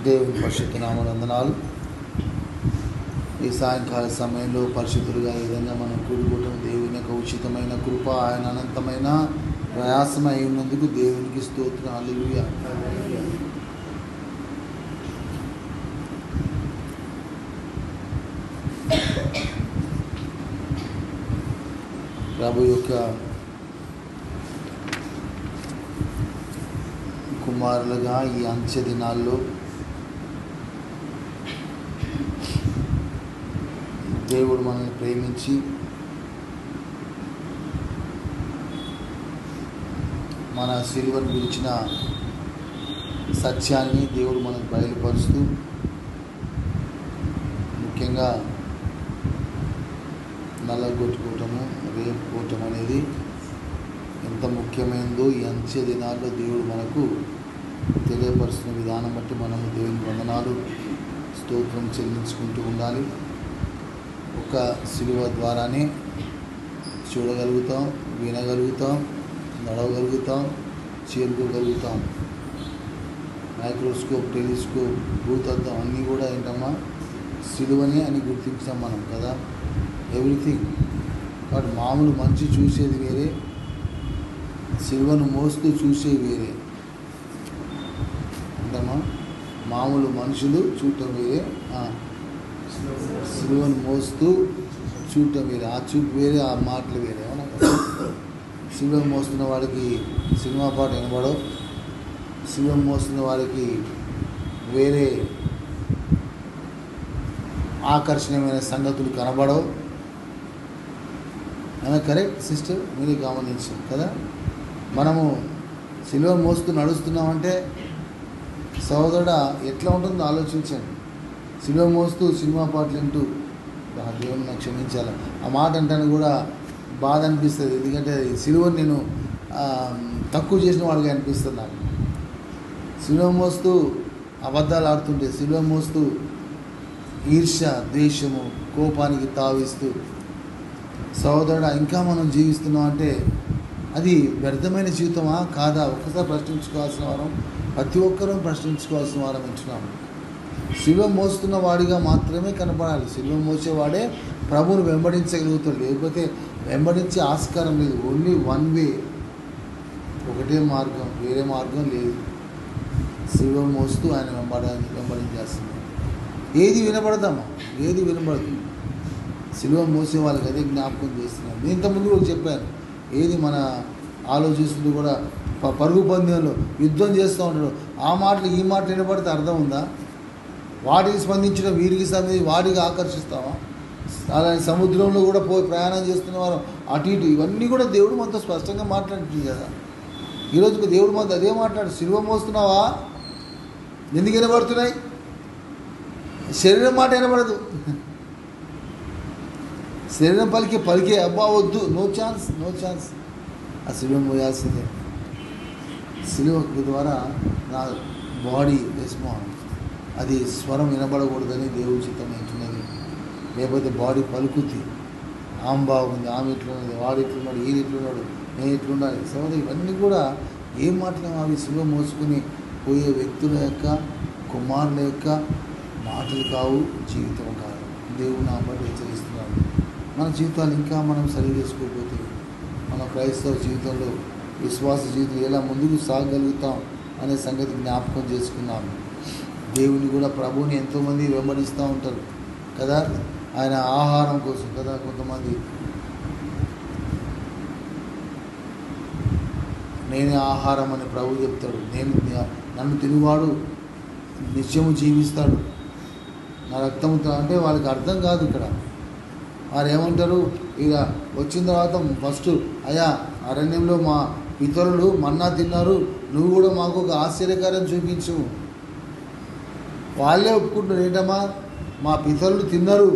దేవుని పరిశుద్ధ నామమున వందనాలు. ఈ సాయంకాల సమయంలో పరిశుద్ధులుగా ఈ విధంగా మనం కూడుకోవటం దేవుని యొక్క ఉచితమైన కృప, ఆయన అనంతమైన ప్రయాసం అయి ఉన్నందుకు దేవునికి స్తోత్రం. హల్లెలూయా. ప్రభు యొక్క కుమారులుగా ఈ అంచె దినాల్లో దేవుడు మనల్ని ప్రేమించి మన సిలువను గురించిన సత్యాన్ని దేవుడు మనకు బయలుపరుస్తూ, ముఖ్యంగా నల్లగొట్టుకోవటము, రేపుకోవటం అనేది ఎంత ముఖ్యమైనదో ఈ అంచె దినాల్లో దేవుడు మనకు తెలియపరుస్తున్న విధానం బట్టి మనము దేవుని వందనాలు స్తోత్రం చెల్లించుకుంటూ ఉండాలి. ఒక సిలువ ద్వారానే చూడగలుగుతాం, వినగలుగుతాం, నడవగలుగుతాం, చేరుకోగలుగుతాం. మైక్రోస్కోప్, టెలిస్కోప్, భూతద్దం అన్నీ కూడా ఏంటమ్మా సిలువనే అని గుర్తించాం మనం కదా. ఎవ్రీథింగ్. బట్ మామూలు మంచి చూసేది వేరే, సిలువను మోస్తూ చూసేది వేరే. అంటమ్మా మామూలు మనుషులు చూడటం వేరే, సిలువను మోస్తూ చూడటం వేరే. ఆ చూపు వేరే, ఆ మాటలు వేరే. అవునా? సిలువను మోస్తున్న వాడికి సినిమా పాట వినబడవు, సిలువను మోస్తున్న వాడికి వేరే ఆకర్షణీయమైన సంగతులు కనబడవు. కరెక్ట్ సిస్టర్, మీరే గమనించారు కదా. మనము సిలువను మోస్తూ నడుస్తున్నామంటే సోదరుడా ఎట్లా ఉంటుందో ఆలోచించండి. సిలువ మోస్తూ సినిమా పాటలు వింటూ, దేవుని నాకు క్షమించాలి ఆ మాట అంటాను కూడా బాధ అనిపిస్తుంది. ఎందుకంటే సిలువను నేను తక్కువ చేసిన వాడిగా అనిపిస్తుంది నాకు. సిలువ మోస్తూ అబద్ధాలు ఆడుతుంటే, సిలువ మోస్తూ ఈర్ష్య, ద్వేషము, కోపానికి తావిస్తూ, సోదరుడా ఇంకా మనం జీవిస్తున్నాం అంటే అది వ్యర్థమైన జీవితమా కాదా ఒక్కసారి ప్రశ్నించుకోవాల్సిన వారం, ప్రతి ఒక్కరూ ప్రశ్నించుకోవాల్సిన వారం ఉంటున్నాము. సిలువ మోస్తున్న వాడిగా మాత్రమే కనపడాలి. సిలువ మోసేవాడే ప్రభువును వెంబడించగలుగుతాడు, లేకపోతే వెంబడించే ఆస్కారం లేదు. ఓన్లీ వన్ వే, ఒకటే మార్గం, వేరే మార్గం లేదు. సిలువ మోస్తూ ఆయన వెంబడించేస్తున్నాం. ఏది వినపడదామా? ఏది వినపడదు. సిలువ మోసే వాళ్ళకి అదే జ్ఞాపకం చేస్తున్నాం. నేను ఇంతకుముందు కూడా చెప్పాను, ఏది మన ఆలోచిస్తుంది కూడా పరుగు పందెంలో యుద్ధం చేస్తూ ఉంటాడు. ఆ మాటలు ఈ మాటలు వినపడితే అర్థం ఉందా? వాటికి స్పందించిన వీరికి సంబంధించి వాటికి ఆకర్షిస్తామా? అలాగే సముద్రంలో కూడా పోయి ప్రయాణం చేస్తున్న వారు అటు ఇటు, ఇవన్నీ కూడా దేవుడు మనతో స్పష్టంగా మాట్లాడుతుంది కదా. ఈరోజు దేవుడు మనతో అదే మాట్లాడు. సిలువ మోస్తున్నావా? ఎందుకు వినబడుతున్నాయి? శరీరం మాట వినబడదు, శరీరం పలికే అబ్బా వద్దు, నో ఛాన్స్, నో ఛాన్స్. ఆ సిలువ మోయాల్సిందే. సిలువ ద్వారా నా బాడీ రెస్పాన్స్, అది స్వరం వినబడకూడదని దేవుడి చిత్తం అవుతున్నది. లేకపోతే బాడీ పలుకుద్ది. ఆమె బాగుంది, ఆమె ఇట్లున్నది, వాడు ఇట్లున్నాడు, ఈయన ఇట్లున్నాడు, నేను ఇట్లుండాలి. సోదరు ఇవన్నీ కూడా ఏం మాటలు? అవి సిలువ మోసుకుని పోయే వ్యక్తుల యొక్క, కుమారుల యొక్క మాటలు కావు, జీవితం కాదు. దేవుడు నా బట్టి హెచ్చరిస్తున్నాడు. మన జీవితాలు ఇంకా మనం సరి చేసుకోకపోతే మన క్రైస్తవ జీవితంలో, విశ్వాస జీవితం ఎలా ముందుకు సాగగలుగుతాం అనే సంగతి జ్ఞాపకం చేసుకున్నాము. దేవుని కూడా, ప్రభువుని ఎంతోమంది వెంబడిస్తూ ఉంటారు కదా, ఆయన ఆహారం కోసం కదా. కొంతమంది నేనే ఆహారం అని ప్రభు చెప్తాడు. నన్ను తినువాడు నిత్యము జీవిస్తాడు, నా రక్తముతో. అంటే వాళ్ళకి అర్థం కాదు ఇక్కడ. వారు ఏమంటారు, ఇక వచ్చిన తర్వాత ఫస్ట్, అయ్యా అరణ్యంలో మా పితరులు మన్నా తిన్నారు, నువ్వు కూడా మాకు ఒక ఆశ్చర్యకార్యం చూపించు. వాళ్ళే ఒప్పుకుంటున్నారు, ఏంటమ్మా మా పితరులు తిన్నారు,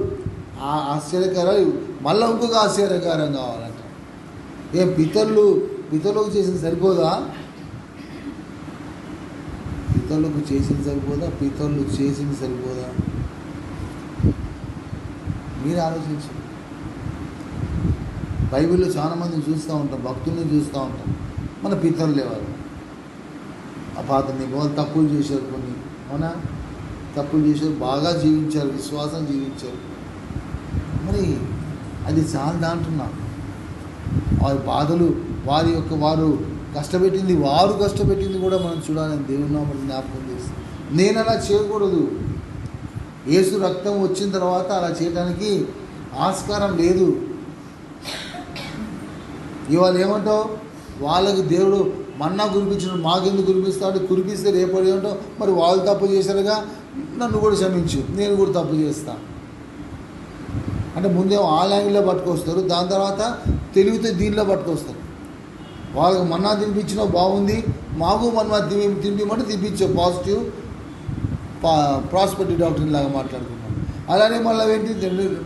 ఆ ఆశ్చర్యకార్యం మళ్ళీ ఇంకొక ఆశ్చర్యకార్యం కావాలంట. ఏం పితరులకు చేసింది సరిపోదా? పితరులకు చేసింది సరిపోదా? పితరులు చేసింది సరిపోదా? మీరు ఆలోచించండి. బైబిల్లో చాలామందిని చూస్తూ ఉంటాం, భక్తుల్ని చూస్తూ ఉంటాం. మన పితరులు లేవారు, ఆ పాత నిబంధనలు తప్పులు చేశారు కొన్ని, అవునా? తప్పులు చేశారు, బాగా జీవించారు, విశ్వాసం జీవించారు. మరి అది చాలదా అంటున్నా. వారి బాధలు, వారు కష్టపెట్టింది కూడా మనం చూడాలని దేవుని నామమున జ్ఞాపకం చేస్తాం. నేను అలా చేయకూడదు. యేసు రక్తం వచ్చిన తర్వాత అలా చేయడానికి ఆస్కారం లేదు. ఇవాళ ఏమంటావు, వాళ్ళకి దేవుడు మన్నా కురిపించిన మాకెందుకు కురిపిస్తాడు, కురిపిస్తే రేపటి ఏమంటావు, మరి వాళ్ళు తప్పు చేశారుగా, నన్ను కూడా క్షమించు, నేను కూడా తప్పు చేస్తాను అంటే ముందేమో ఆ లాంగ్వేజ్లో పట్టుకొస్తారు, దాని తర్వాత తెలివితే దీనిలో పట్టుకొస్తారు. వాళ్ళకి మన్నా తినిపించినా బాగుంది, మాకు మన్నా తినిపించమంటే తినిపించావు, పాజిటివ్ ప్రాస్పెక్టివ్ డాక్టర్ లాగా మాట్లాడుకున్నాం. అలానే మళ్ళీ ఏంటి,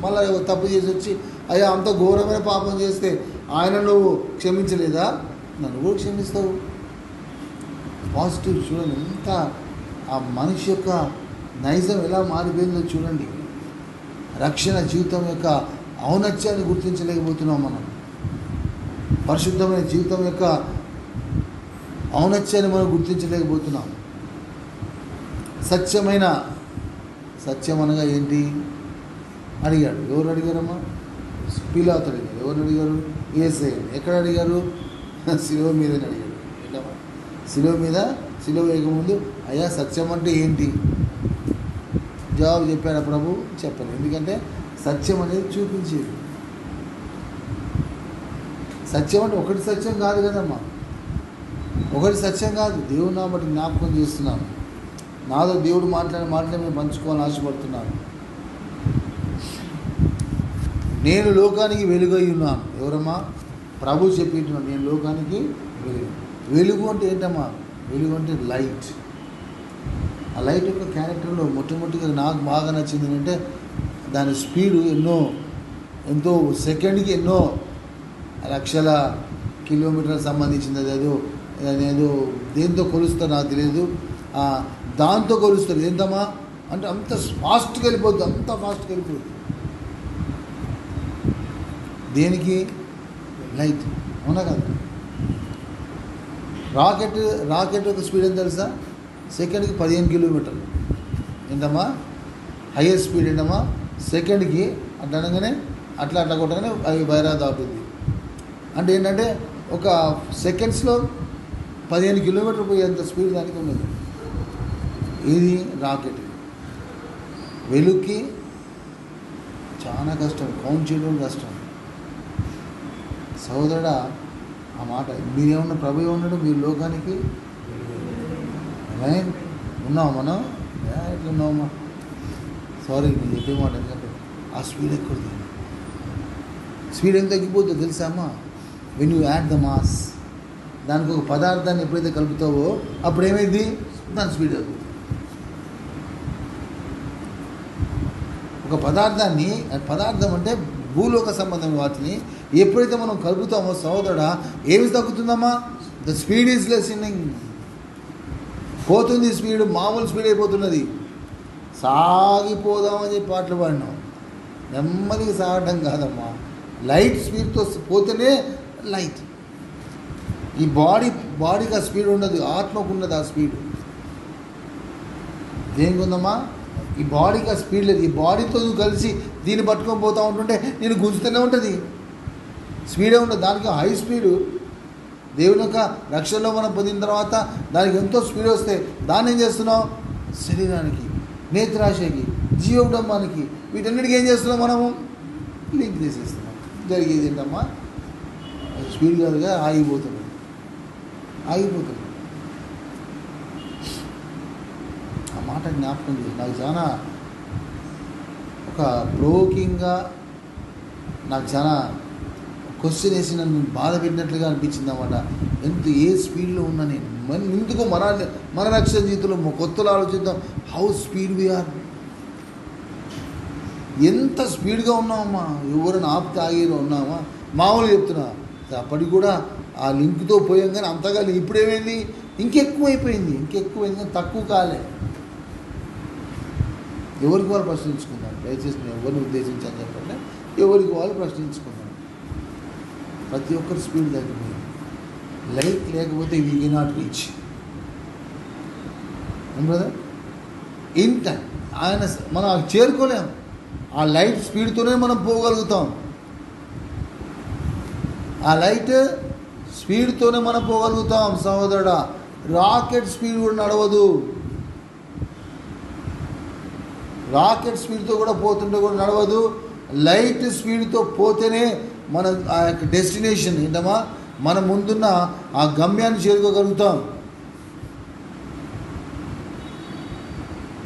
మళ్ళీ తప్పు చేసి వచ్చి అయ్యా అంత ఘోరమైన పాపం చేస్తే ఆయన నువ్వు క్షమించలేదా, నన్ను కూడా క్షమిస్తావు. పాజిటివ్ చూడండి, ఎంత ఆ మనిషి యొక్క నైజం ఎలా మారిపోయిందో చూడండి. రక్షణ జీవితం యొక్క ఔన్నత్యాన్ని గుర్తించలేకపోతున్నాం మనం. పరిశుద్ధమైన జీవితం యొక్క ఔన్నత్యాన్ని మనం గుర్తించలేకపోతున్నాం. సత్యం అనగా ఏంటి అడిగాడు. ఎవరు అడిగారమ్మా? పిలాతు అడిగారు. ఎవరు అడిగారు? యేసయ్య. ఎక్కడ అడిగారు? శిలువ మీదని అడిగాడు. ఏంటమ్మా శిలువ వేయకముందు అయ్యా సత్యం అంటే ఏంటి జవాబు చెప్పాడు ప్రభు? చెప్పలేదు. ఎందుకంటే సత్యం అనేది చూపించేది. సత్యం అంటే ఒకటి సత్యం కాదు కదమ్మా, ఒకటి సత్యం కాదు. దేవుడు నా బట్టి జ్ఞాపకం చేస్తున్నాను, నాతో దేవుడు మాట్లాడిన మాటలు నేను పంచుకోవాలని ఆశపడుతున్నాను. నేను లోకానికి వెలుగై ఉన్నాను. ఎవరమ్మా? ప్రభు చెప్పిస్తున్నాను, నేను లోకానికి వెలుగు అంటే ఏంటమ్మా? వెలుగు అంటే లైట్. ఆ లైట్ యొక్క క్యారెక్టర్లో మొట్టమొదటిగా నాకు బాగా నచ్చింది ఏంటంటే దాని స్పీడు ఎంతో సెకండ్కి ఎన్నో లక్షల కిలోమీటర్లకు సంబంధించింది. అదేదో దేంతో కొలుస్తారు నాకు తెలియదు, దాంతో కొలుస్తారు. ఏంటమ్మా అంటే అంత ఫాస్ట్గా వెళ్ళిపోద్ది. దేనికి? లైట్. అవునా కదా? రాకెట్ యొక్క స్పీడ్ ఎంత తెలుసా? సెకండ్కి 15 కిలోమీటర్లు. ఏంటమ్మా హైయెస్ట్ స్పీడ్? ఏంటమ్మా సెకండ్కి అట్లా అనగానే అట్లా కొట్టగానే అవి బైరా దాటుద్ది. అంటే ఏంటంటే ఒక సెకండ్స్లో 15 కిలోమీటర్లు పోయేంత స్పీడ్ దానికి ఉన్నది. ఇది రాకెట్. వెలుగుకి చాలా కష్టం, కౌంట్ చేయడం కష్టం. సోదరుడా ఆ మాట మీరేమన్నా ప్రభు ఏమన్నాడు? మీరు లోకానికి ఉన్నావు. మనం ఎట్లా ఉన్నామమ్మా? సారీ నేను చెప్పే మాట, ఎందుకంటే ఆ స్పీడ్ ఎక్కువ. స్పీడ్ ఎంత తగ్గిపోతుందో తెలుసా అమ్మా? When you add the mass, దానికి ఒక పదార్థాన్ని ఎప్పుడైతే కలుపుతావో అప్పుడు ఏమైంది? దాని స్పీడ్ అవుతుంది. ఒక పదార్థం అంటే భూలోక సంబంధం వాటిని ఎప్పుడైతే మనం కలుపుతామో సోదరుడా ఏమి తగ్గుతుందమ్మా? The speed is lessening. పోతుంది స్పీడ్, మామూలు స్పీడ్ అయిపోతున్నది. సాగిపోదామని చెప్పి పాటలు పాడినాం. నెమ్మదిగా సాగడం కాదమ్మా, లైట్ స్పీడ్తో పోతేనే లైట్. ఈ బాడీకి ఆ స్పీడ్ ఉండదు, ఆత్మకు ఉన్నది ఆ స్పీడ్. దేనికి ఉందమ్మా? ఈ బాడీకి ఆ స్పీడ్ లేదు. ఈ బాడీతో నువ్వు కలిసి దీన్ని పట్టుకొని పోతూ ఉంటుంటే నేను గుంజుతూనే ఉంటుంది, స్పీడే ఉండదు. దానికి హై స్పీడు. దేవుని యొక్క రక్షణలో మనం పొందిన తర్వాత దానికి ఎంతో స్పీడ్ వస్తే దాన్ని ఏం చేస్తున్నావు? శరీరానికి, నేత్రాశకి, జీవోడంబానికి, వీటన్నిటికీ ఏం చేస్తున్నాం? మనము లింక్ చేసేస్తున్నాం. జరిగేది ఏంటమ్మా? స్పీడ్ కాదుగా, ఆగిపోతుంది. ఆ మాట జ్ఞాపకం చేసి నాకు చాలా ఒక ప్రోకింగ్గా, నాకు చాలా క్వశ్చన్ వేసి నన్ను బాధ పెట్టినట్లుగా అనిపించింది అన్నమాట. ఏ స్పీడ్లో ఉన్నా నేను ఎందుకు మన రక్షణ జీవితంలో కొత్తలో ఆలోచిద్దాం. హౌ స్పీడ్ వీఆర్, ఎంత స్పీడ్గా ఉన్నామమ్మా. ఎవరైనా ఆపితే ఆగేలో ఉన్నామా? మామూలుగా చెప్తున్నా, అప్పటికి కూడా ఆ లింక్తో పోయాం కానీ అంతగా ఇప్పుడేమైంది? ఇంకెక్కువైపోయింది కానీ తక్కువ కాలే. ఎవరికి వాళ్ళు ప్రశ్నించుకున్నారు. దయచేసి నేను ఎవరిని ఉద్దేశించాను చెప్పండి, ఎవరికి వాళ్ళు ప్రశ్నించుకున్నారు. ప్రతి ఒక్కరి స్పీడ్ తగ్గిపోయింది. లైట్ లేకపోతే we cannot reach brother in time. ఆయన మనం చేరుకోలేం. ఆ లైట్ స్పీడ్తోనే మనం పోగలుగుతాం. ఆ లైట్ స్పీడ్తోనే మనం పోగలుగుతాం సహోదరుడా. రాకెట్ స్పీడ్ కూడా నడవదు. రాకెట్ స్పీడ్తో కూడా పోతుంటే కూడా నడవదు. లైట్ స్పీడ్తో పోతేనే మన ఆ యొక్క డెస్టినేషన్ ఏంటమ్మా, మన ముందున్న ఆ గమ్యాన్ని చేరుకోగలుగుతాం.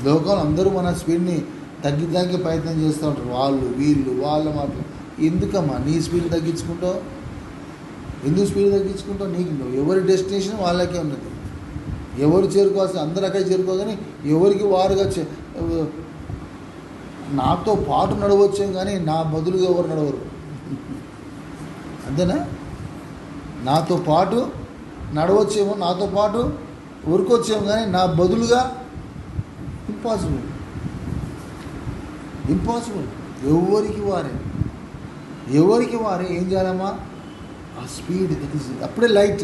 లోకంలో అందరూ మన స్పీడ్ని తగ్గించడానికి ప్రయత్నం చేస్తూ ఉంటారు. వాళ్ళు వీళ్ళు వాళ్ళ మాటలు. ఎందుకమ్మా నీ స్పీడ్ తగ్గించుకుంటావు? ఎందుకు స్పీడ్ తగ్గించుకుంటావు? నీకు ఎవరి డెస్టినేషన్ వాళ్ళకే ఉన్నది. ఎవరు చేరుకోవాల్సి అందరూ అక్కడే చేరుకోగానే ఎవరికి వారుగా నాతో పాటు నడవచ్చాం కానీ నా బదులుగా ఎవరు నడవరు. అంతేనా? నాతో పాటు నడవచ్చేమో, నాతో పాటు ఉరికొచ్చేమో కానీ నా బదులుగా ఇంపాసిబుల్. ఎవరికి వారే ఏం చేయాలమ్మా? ఆ స్పీడ్ అప్పుడే light.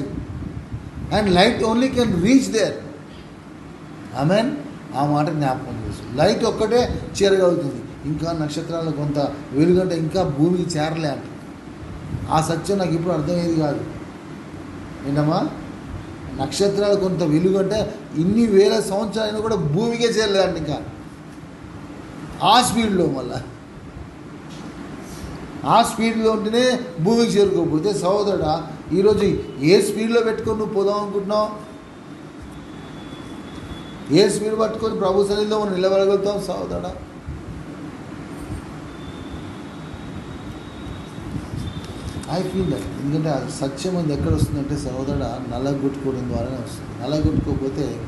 And light only can reach there. Amen. ఆ మాట జ్ఞాపకం చేసు. లైట్ ఒక్కటే చేరగలుగుతుంది. ఇంకా నక్షత్రాలు కొంత వెలుగంటే ఇంకా భూమికి చేరలే అంట. ఆ సత్యం నాకు ఇప్పుడు అర్థమయ్యేది కాదు. ఏంటమ్మా, నక్షత్రాలు కొంత వెలుగంటే ఇన్ని వేల సంవత్సరాలైనా కూడా భూమికే చేరలేదంట. ఇంకా ఆ స్పీడ్లో మళ్ళా ఆ స్పీడ్లో ఉంటేనే భూమికి చేరుకోకపోతే సహోదరుడా, ఈరోజు ఏ స్పీడ్లో పెట్టుకొని నువ్వు పోదాం అనుకుంటున్నావు? ఏ స్పీడ్ పట్టుకొని ప్రభు సన్నిధిలో మనం నిలబడగలుగుతాం సహోదరుడా? I feel that. ఎందుకంటే ఆ సత్యం అది ఎక్కడ వస్తుందంటే సహోదరుడా, నల్లగొట్టుకోవడం ద్వారానే వస్తుంది. నల్లగొట్టుకోకపోతే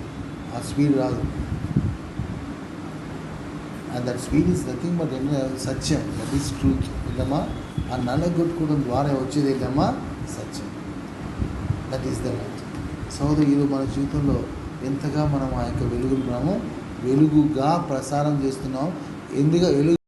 ఆ స్పీడ్ రాదు. And that speed is nothing but సత్యం. That is truth. ఏంటమ్మా, ఆ నల్లగొట్టుకోవడం ద్వారా వచ్చేది ఏంటమ్మా? సత్యం. That is the light. సహోదరు, ఈరోజు మన జీవితంలో ఎంతగా మనం ఆ యొక్క వెలుగును మనము వెలుగుగా ప్రసారం చేస్తున్నాం. ఎందుగా వెలుగు